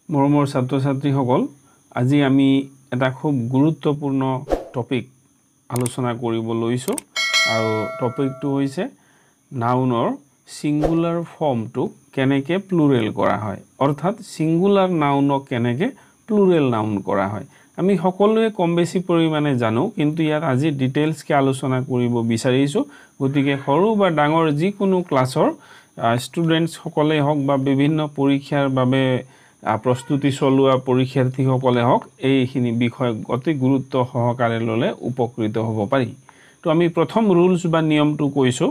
মৰমৰ ছাত্ৰ ছাত্ৰীসকল আজি আমি এটা খুব গুৰুত্বপূৰ্ণ টপিক আলোচনা কৰিব লৈছো আৰু টপিকটো হৈছে নাউনৰ সিঙ্গুলাৰ ফৰ্মটো কেনেকৈ প্লুৰেল কৰা হয় অৰ্থাৎ সিঙ্গুলাৰ নাউনক কেনেকৈ প্লুৰেল নাউন কৰা হয় আমি সকলোৱে কম বেছি পৰিমাণে জানো কিন্তু ইয়াত আজি ডিটেইলছ কে আলোচনা কৰিব বিচাৰিছো গতিকে সৰু বা ডাঙৰ যিকোনো ক্লাছৰ ষ্টুডেন্টস সকলে হওক বা বিভিন্ন পৰীক্ষাৰ বাবে প্ৰস্তুতি চলোৱা পৰীক্ষাৰ্থীসকলে হওক এইখিনি বিষয় অতি গুৰুত্ব সহকাৰে ললে উপকৃত হ'ব পাৰি তো আমি প্ৰথম ৰুলছ বা নিয়মটো কৈছো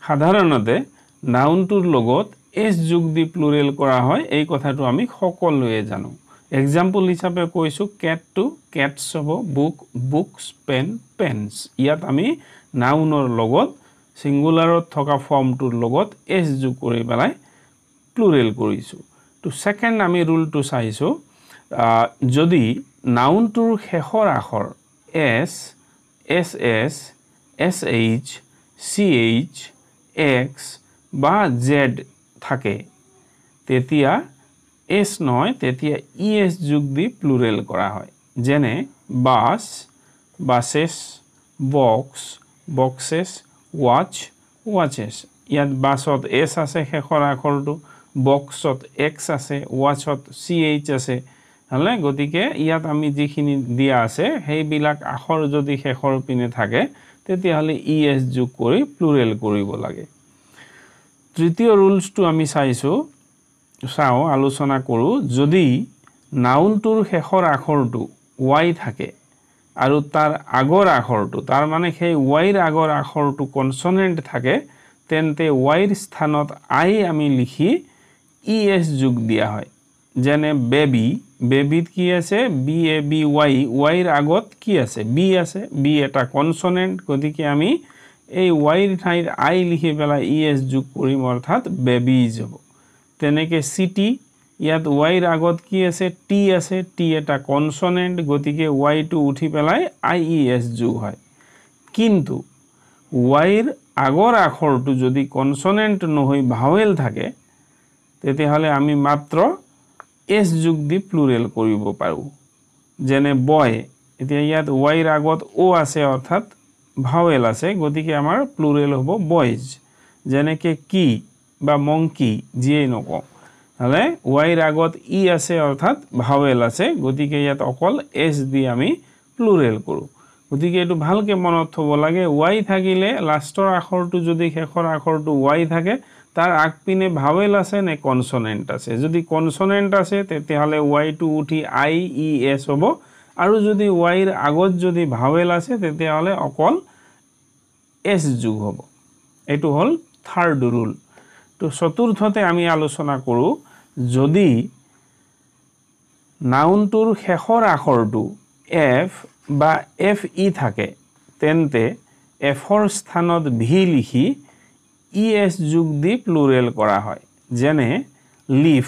সাধাৰণতে নাউনটোৰ লগত এস যোগ দি প্লুৰেল কৰা হয় এই কথাটো আমি সকলোৱে জানো এক্সাম্পল হিচাপে কৈছো কেট টু কেটস হ'ব বুক বুকস পেন পেন্স ইয়াত আমি নাউনৰ লগত সিঙ্গুলাৰত থকা ফৰ্মটোৰ লগত এস যোগ কৰি পেলাই প্লুৰেল কৰিছো তো সেকেন্ড আমি ৰুলটো চাইছো যদি নাউনটোৰ শেষৰ আখৰ এস এস এস এস এইচ সি এইচ এক্স বা জেড থাকে তেতিয়া এস নহয় তেতিয়া ইএস যোগ দি প্লুৰেল কৰা হয় যেনে বাস buses box boxes watch watches ইয়াত বাসত এস আছে শেষৰ আখৰটো বক্সত এক্স আছে ওয়াচত সি এইচ আছে হলে গতিকে ইয়াত আমি যিখিনি দিয়া আছে সেইবিলাক আখৰ যদি শেষৰ পিনে থাকে তেতিয়া হলে ইএস যোগ কৰি প্লুৰেল কৰিব লাগে তৃতীয় ৰুলছটো আমি চাও আলোচনা কৰো যদি নাউনটোৰ শেষৰ আখৰটো ওয়াই থাকে আৰু তাৰ আগৰ আখৰটো তাৰ মানে সেই ওয়াইৰ আগৰ আখৰটো কনসনেন্ট থাকে তেন্তে ওয়াইৰ স্থানত আই আমি লিখি ইএস যোগ দিয়া হয় যেনে বেবি বেবিত কি আছে বি এ বি ওয়াই ওয়াইৰ আগত কি আছে বি এটা কনসনেন্ট গতিকে আমি এই ওয়াইৰ ঠাইত আই লিখি পেলাই ইএস যোগ কৰিম অৰ্থাৎ বেবিজ হ'ব তেনেকে সিটি ইয়াত ওয়াইৰ আগত কি আছে টি এটা কনসনেন্ট গতিকে ওয়াই টু উঠি পেলাই আইইএস যোগ হয় কিন্তু ওয়াইৰ আগৰ আখৰটো যদি কনসনেন্ট নহৈ ভাৱেল থাকে তেতিয়া হলে আমি মাত্ৰ এস যোগ দি প্লুৰেল কৰিব পাৰো যেনে বয় এতিয়া ইয়াত ওয়াইৰ আগত ও আছে অৰ্থাৎ ভাৱেল আছে গতিকে আমাৰ প্লুৰেল হ'ব বয়জ যেনেকে কি বা মংকি যিয়ে নকওঁ হলে ওয়াইৰ আগত ই আছে অৰ্থাৎ ভাৱেল আছে গতিকে ইয়াত অকল এস দি আমি প্লুৰেল কৰো গতিকে এটো ভালকে মনত থব লাগে ওয়াই থাকিলে লাষ্টৰ আখৰটো যদি শেষৰ আখৰটো ওয়াই থাকে তাৰ আগপিনে ভাৱেল আছে নে কনসনেন্ট আছে যদি কনসনেন্ট আছে তেতিয়া হলে ওয়াই টু উঠি আই ই এস হ'ব আৰু যদি ওয়াইৰ আগত যদি ভাৱেল আছে তেতিয়া হলে অকল এস যোগ হ'ব এটো হল থাৰ্ড ৰুল তো চতুৰ্থতে আমি আলোচনা কৰো যদি নাউনটোৰ শেষৰ আখৰটো এফ বা এফ ই থাকে তেন্তে এফৰ স্থানত ভি লিখি ইএস যোগ দি প্লুৰেল কৰা হয় যেনে লিফ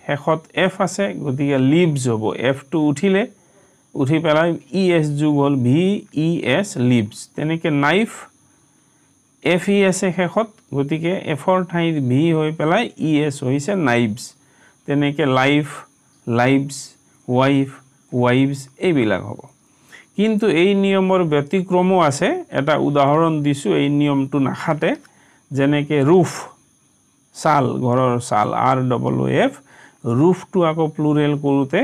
শেষত এফ আছে গতিকে লিভস হ'ব এফ টু উঠি পেলাই ইএস যোগ হল ভি ই এস লিভস তেনেকে নাইফ এফ ই আছে শেষত গতিকে এফৰ ঠাইত ভি হৈ পেলাই ইএস হৈছে নাইভস তেনেকে লাইফ লাইভস ওয়াইফ ওয়াইভস এইবিলাক হ'ব কিন্তু এই নিয়মৰ ব্যতিক্ৰমো আছে এটা উদাহৰণ দিছো এই নিয়মটো নাখাতে যেনেকে ৰুফ সাল ঘৰৰ সাল আৰ ডবল এফ ৰুফ টু আকৌ প্লুৰেল কৰোতে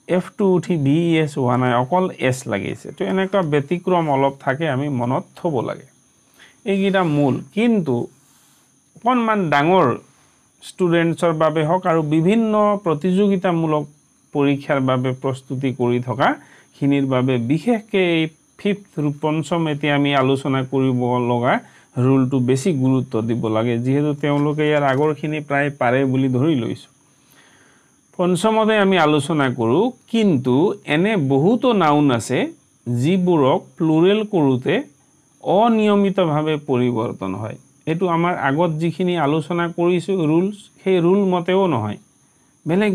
এফ টু উঠি ভি এস হোৱা নাই অকল এস লাগিছে তো এনেকা ব্যতিক্ৰম অলপ থাকে আমি মনত থব লাগে এইগিটা মূল কিন্তু অকনমান ডাঙৰ ষ্টুডেন্টছৰ বাবে হওক আৰু বিভিন্ন প্ৰতিযোগিতামূলক পৰীক্ষাৰ বাবে প্ৰস্তুতি কৰি থকা খিনিৰ বাবে বিশেষকৈ এই ফিফথ পঞ্চম এতিয়া আমি আলোচনা কৰিব লগা ৰুলটো বেছি গুৰুত্ব দিব লাগে যেহেতু তেওঁলোকে ইয়াৰ আগৰখিনি প্ৰায় পাৰে বুলি ধৰি লৈছো পঞ্চমতে আমি আলোচনা কৰো কিন্তু এনে বহুতো নাউন আছে যিবোৰক প্লুৰেল কৰোতে অনিয়মিতভাৱে পৰিৱৰ্তন হয় এটো আমাৰ আগত যিখিনি আলোচনা কৰিছো ৰুলছ সেই ৰুল মতেও নহয়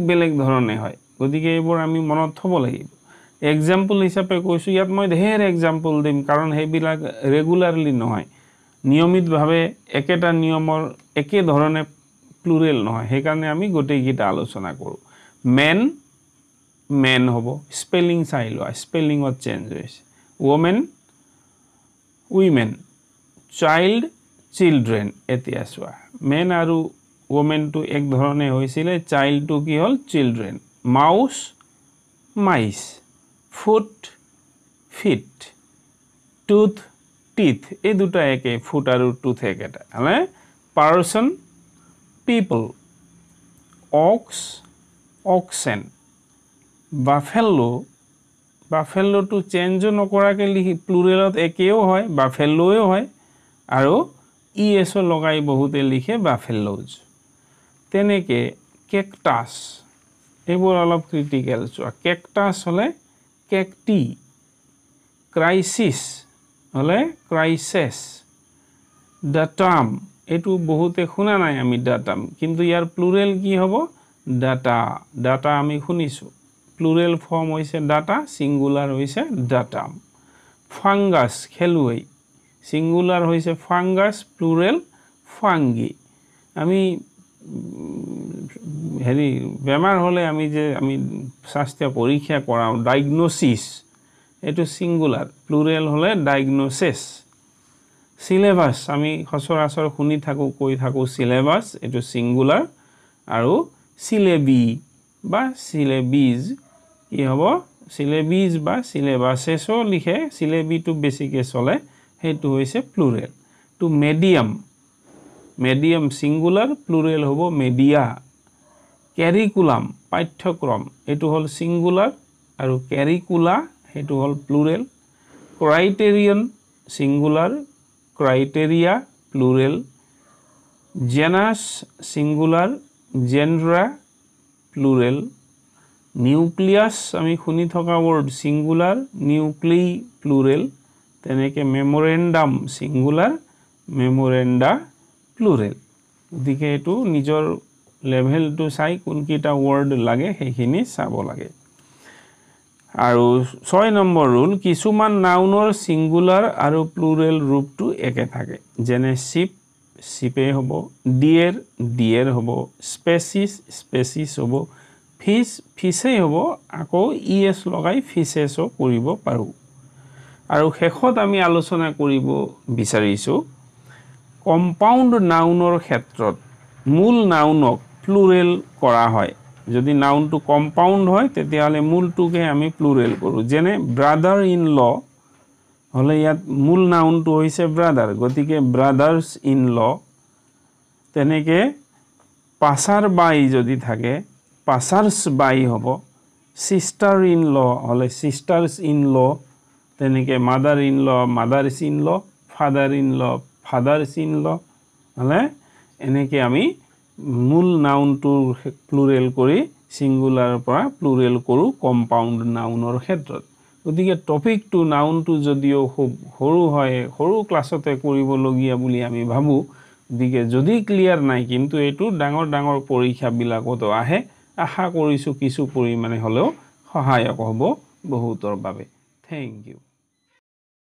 বেলেগ ধৰণে হয় গতিকে এইবোৰ আমি মনত থব লাগিব এক্সাম্পল হিচাপে কৈছো ইয়াত মই ধেৰ এক্সাম্পল দিম কাৰণ হেবিলাক ৰেগুলাৰলি নহয় নিয়মিতভাৱে একেটা নিয়মৰ একে ধৰণে প্লুৰেল নহয় সেই কাৰণে আমি গোটেই গিটা আলোচনা কৰো মেন মেন হ'ব স্পেলিং চাই লোৱা স্পেলিঙত চেঞ্জ হৈছে ওমেন উইমেন চাইল্ড চিলড্ৰেন এতিয়া চোৱা মেন আৰু ওমেনটো এক ধৰণে হৈছিলে চাইল্ডটো কি হ'ল children mouse মাইস foot fit tooth teeth এই দুটা একে ফুট আৰু টুথ একেটা মানে পাৰ্সন পিপল অক্স অক্সেন বাফেলো বাফেলোটো চেঞ্জ নকৰাকে লিখি প্লুৰেলত একেও হয় বাফেলোও হয় আৰু ইএস লগাই বহুতে লিখে বাফেলোজ তেনেকে কেকটাস এইবোৰ অলপ ক্ৰিটিক্যাল চোৱা কেকটাস হলে কেকটি ক্ৰাইসিস হলে ক্ৰাইসেস ডাটাম এটু বহুতে শুনা নাই আমি ডাটাম কিন্তু ইয়াৰ প্লুৰেল কি হ'ব ডাটা ডাটা আমি শুনিছো প্লুৰেল ফৰ্ম হৈছে ডাটা সিঙ্গুলাৰ হৈছে ডাটাম ফাঙ্গাস খেলুৱৈ সিঙ্গুলাৰ হৈছে ফাঙ্গাস প্লুৰেল ফাঙ্গি আমি হেৰি বেমাৰ হলে আমি স্বাস্থ্য পৰীক্ষা কৰাও ডায়াগনোসিস এটো সিঙ্গুলাৰ প্লুৰেল হলে ডায়াগনোসিস সিলেবাস আমি সচৰাচৰ শুনি থাকো কৈ থাকো সিলেবাস এটো সিঙ্গুলাৰ আৰু সিলেবি বা সিলেবিজ কি হ'ব সিলেবিজ বা সিলেবাসেসও লিখে সিলেবিটো বেছিকে চলে হেতু হৈছে plural to medium medium singular plural হ'ব মিডিয়া কাৰিকুলাম পাঠ্যক্ৰম এটো হল সিঙ্গুলাৰ আৰু কাৰিকুলা হেতু হল plural criterion singular criteria plural genus singular genera plural nucleus আমি শুনি থকা ওয়াৰ্ড সিঙ্গুলাৰ নিউক্লি প্লুৰেল তেনেকে মেমোৰেন্ডাম সিঙ্গুলাৰ মেমোৰেন্ডা প্লুৰেল দিকে এটু নিজৰ লেভেল টু চাই কোনকিটা ওয়াৰ্ড লাগে সেইখিনি চাব লাগে আৰু 6 নম্বৰ ৰুল কিছুমান নাউনৰ সিঙ্গুলাৰ আৰু প্লুৰেল ৰূপটো একে থাকে যেনে শিপ শিপে হ'ব ডিয়েৰ ডিয়েৰ হ'ব স্পেচিস স্পেচিস হ'ব ফিশ ফিশে হ'ব আকৌ ইএস লগাই ফিশেসও কৰিব পাৰো আৰু শেষত আমি আলোচনা কৰিব বিচাৰিছো কম্পাউন্ড নাউনৰ ক্ষেত্ৰত মূল নাউনক প্লুৰেল কৰা হয় যদি নাউনটো কম্পাউন্ড হয় তেতিয়াহলে মূলটোকে আমি প্লুৰেল কৰো যেনে ব্ৰাদাৰ ইন ল হলে ইয়াত মূল নাউনটো হৈছে ব্ৰাদাৰ গতিকে ব্ৰাদাৰ্স ইন ল তেনেকে পাছাৰ বাই যদি থাকে পাছাৰ্স বাই হ'ব সিস্টাৰ ইন ল হলে সিস্টাৰ্স ইন ল তেনেকে mother in law mothers in law father in law fathers in law হলে এনেকে আমি মূল নাউনটোৰ প্লুৰেল কৰি সিঙ্গুলাৰ পৰা প্লুৰেল কৰো কম্পাউন্ড নাউনৰ ক্ষেত্ৰত গতিকে টপিকটো নাউনটো যদিও খুব সৰু হয় সৰু ক্লাছতে কৰিবলগীয়া বুলি আমি ভাবো গতিকে যদি ক্লিয়াৰ নাই কিন্তু এটো ডাঙৰ ডাঙৰ পৰীক্ষা বিলাকত আহে আশা কৰিছো কিছু পৰিমাণে হলেও সহায়ক হ'ব বহুতৰ বাবে থ্যাংক ইউ